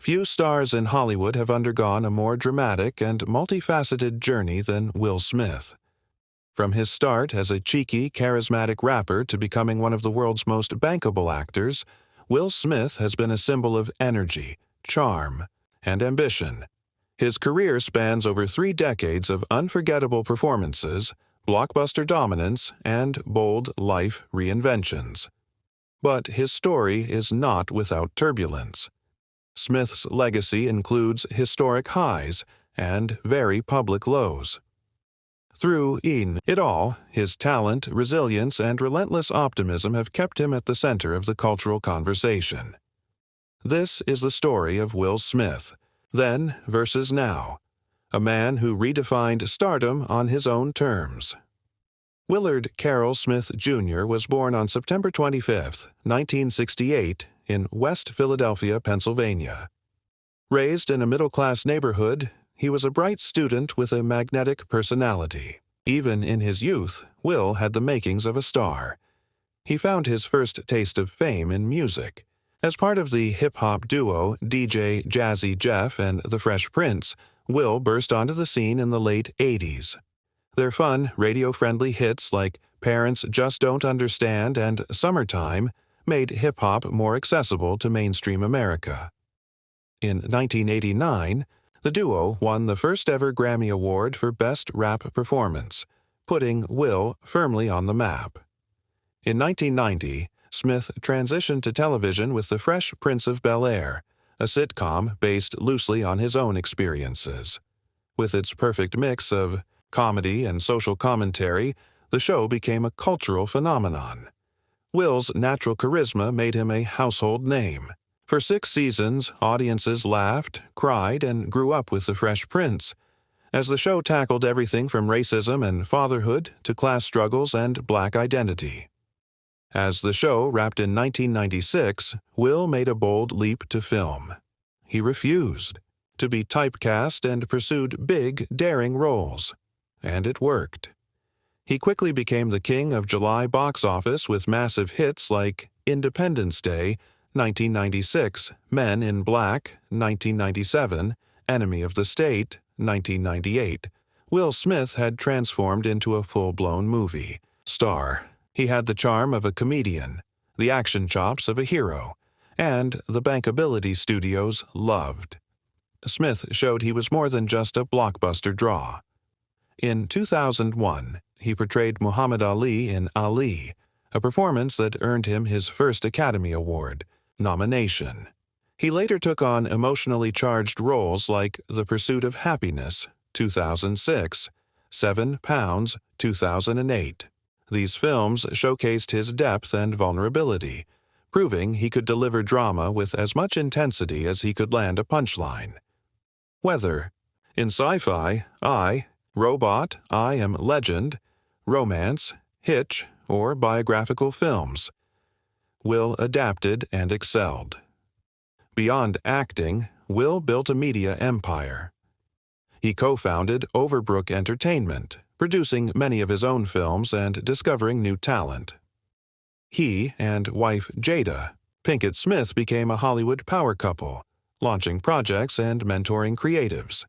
Few stars in Hollywood have undergone a more dramatic and multifaceted journey than Will Smith. From his start as a cheeky, charismatic rapper to becoming one of the world's most bankable actors, Will Smith has been a symbol of energy, charm, and ambition. His career spans over 3 decades of unforgettable performances, blockbuster dominance, and bold life reinventions. But his story is not without turbulence. Smith's legacy includes historic highs and very public lows. Through it all, his talent, resilience, and relentless optimism have kept him at the center of the cultural conversation. This is the story of Will Smith, then versus now, a man who redefined stardom on his own terms. Willard Carroll Smith, Jr. was born on September 25, 1968, in West Philadelphia, Pennsylvania. Raised in a middle-class neighborhood, he was a bright student with a magnetic personality. Even in his youth, Will had the makings of a star. He found his first taste of fame in music. As part of the hip-hop duo DJ Jazzy Jeff and the Fresh Prince, Will burst onto the scene in the late 80s. Their fun, radio-friendly hits like Parents Just Don't Understand and Summertime made hip-hop more accessible to mainstream America. In 1989, the duo won the first-ever Grammy Award for Best Rap Performance, putting Will firmly on the map. In 1990, Smith transitioned to television with The Fresh Prince of Bel-Air, a sitcom based loosely on his own experiences. With its perfect mix of comedy and social commentary, the show became a cultural phenomenon. Will's natural charisma made him a household name. For 6 seasons, audiences laughed, cried, and grew up with The Fresh Prince, as the show tackled everything from racism and fatherhood to class struggles and black identity. As the show wrapped in 1996, Will made a bold leap to film. He refused to be typecast and pursued big, daring roles. And it worked. He quickly became the king of July box office with massive hits like Independence Day, 1996, Men in Black, 1997, Enemy of the State, 1998. Will Smith had transformed into a full-blown movie star. He had the charm of a comedian, the action chops of a hero, and the bankability studios loved. Smith showed he was more than just a blockbuster draw. In 2001, he portrayed Muhammad Ali in Ali, a performance that earned him his first Academy Award nomination. He later took on emotionally charged roles like The Pursuit of Happiness, 2006, 7 Pounds, 2008. These films showcased his depth and vulnerability, proving he could deliver drama with as much intensity as he could land a punchline. Whether in sci-fi, Robot, I Am Legend, romance, Hitch, or biographical films, Will adapted and excelled. Beyond acting, Will built a media empire. He co-founded Overbrook Entertainment, producing many of his own films and discovering new talent. He and wife Jada Pinkett Smith became a Hollywood power couple, launching projects and mentoring creatives.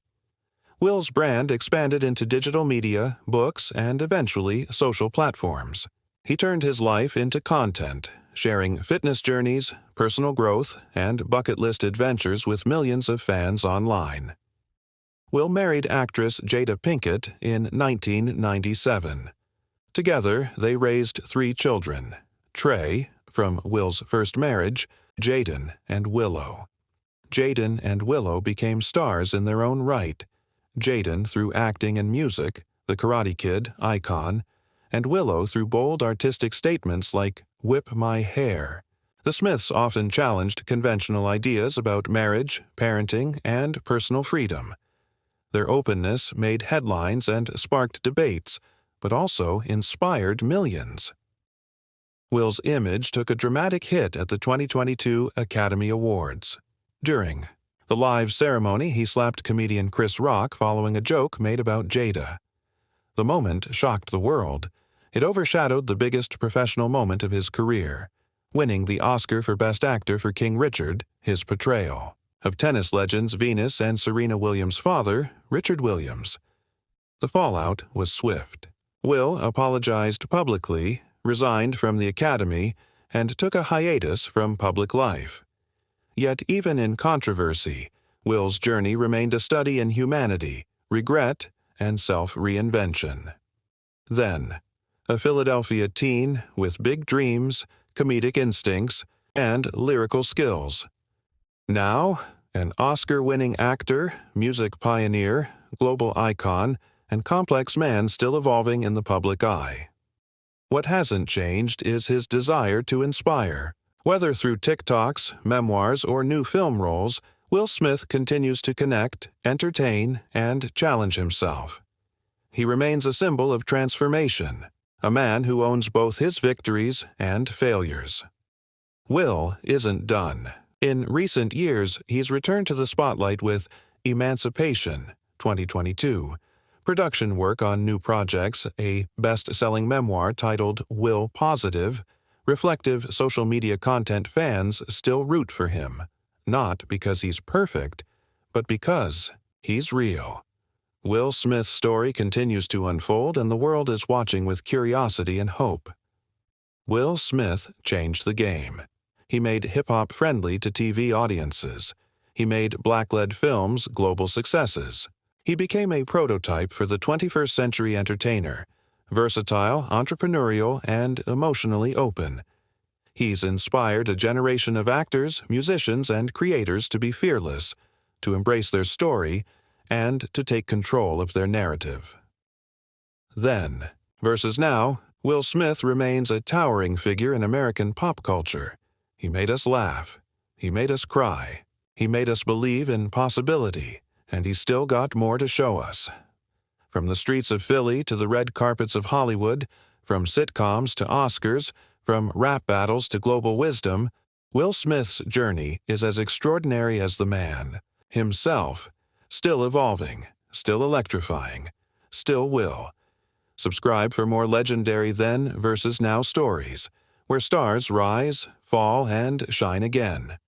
Will's brand expanded into digital media, books, and eventually social platforms. He turned his life into content, sharing fitness journeys, personal growth, and bucket list adventures with millions of fans online. Will married actress Jada Pinkett in 1997. Together, they raised 3 children, Trey, from Will's first marriage, Jaden, and Willow. Jaden and Willow became stars in their own right, Jaden through acting and music, the Karate Kid icon, and Willow through bold artistic statements like Whip My Hair. The Smiths often challenged conventional ideas about marriage, parenting, and personal freedom. Their openness made headlines and sparked debates, but also inspired millions. Will's image took a dramatic hit at the 2022 Academy Awards. During the live ceremony, he slapped comedian Chris Rock following a joke made about Jada. The moment shocked the world. It overshadowed the biggest professional moment of his career, winning the Oscar for Best Actor for King Richard, his portrayal. of tennis legends Venus and Serena Williams' father, Richard Williams. The fallout was swift. Will apologized publicly, resigned from the Academy, and took a hiatus from public life. Yet even in controversy, Will's journey remained a study in humanity, regret, and self-reinvention. Then, a Philadelphia teen with big dreams, comedic instincts, and lyrical skills. Now, an Oscar-winning actor, music pioneer, global icon, and complex man still evolving in the public eye. What hasn't changed is his desire to inspire. Whether through TikToks, memoirs, or new film roles, Will Smith continues to connect, entertain, and challenge himself. He remains a symbol of transformation, a man who owns both his victories and failures. Will isn't done. In recent years, he's returned to the spotlight with Emancipation, 2022, production work on new projects, a best-selling memoir titled Will Positive. Reflective social media content fans still root for him, not because he's perfect, but because he's real. Will Smith's story continues to unfold, and the world is watching with curiosity and hope. Will Smith changed the game. He made hip-hop friendly to TV audiences. He made black-led films global successes. He became a prototype for the 21st century entertainer, versatile, entrepreneurial, and emotionally open. He's inspired a generation of actors, musicians, and creators to be fearless, to embrace their story, and to take control of their narrative. Then, versus now, Will Smith remains a towering figure in American pop culture. He made us laugh. He made us cry. He made us believe in possibility, and he's still got more to show us. From the streets of Philly to the red carpets of Hollywood, from sitcoms to Oscars, from rap battles to global wisdom, Will Smith's journey is as extraordinary as the man himself, still evolving, still electrifying, still Will. Subscribe for more legendary then versus now stories, where stars rise, fall, and shine again.